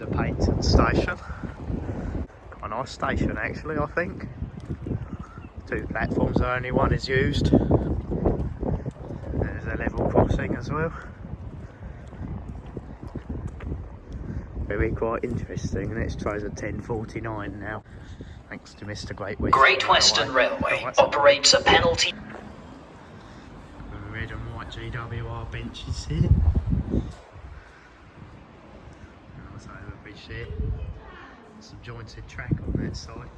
to Paignton Station. Quite a nice station actually, I think. 2 platforms, only one is used. There's a level crossing as well. Very quite interesting. Next train's at 10:49 now. Thanks to Mr. Great Western Railway operates a penalty. Red and white GWR benches here. That's over the bridge here. Some jointed track on that side.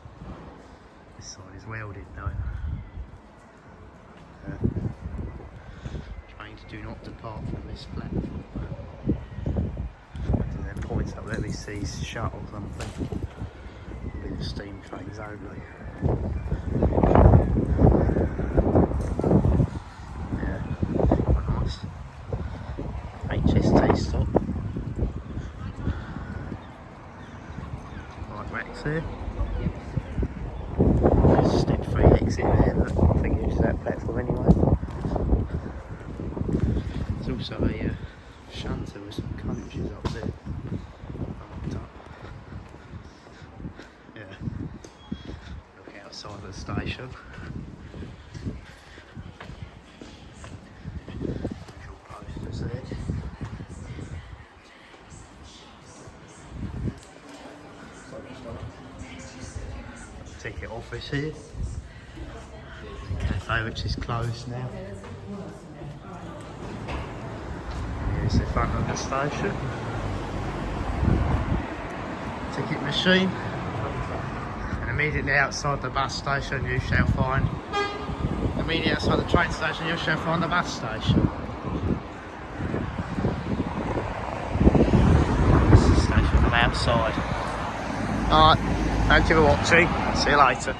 This side is welded though. Trains do not depart from this platform. And then points up, let me see, shut or something. With the steam trains only. Yeah, quite nice. HST stop. Right racks here. There's a step 3 exit there, but I think it's that platform anyway. There's also a shunter with some coaches up there. Parked up. Yeah. Look outside the station. Usual posters there. Ticket office here. Cafe which is closed now. Here's the front of the station. Ticket machine. And immediately outside the bus station you shall find. Immediately outside the train station you shall find the bus station. This is the station from outside. Alright, thank you for watching. See you later.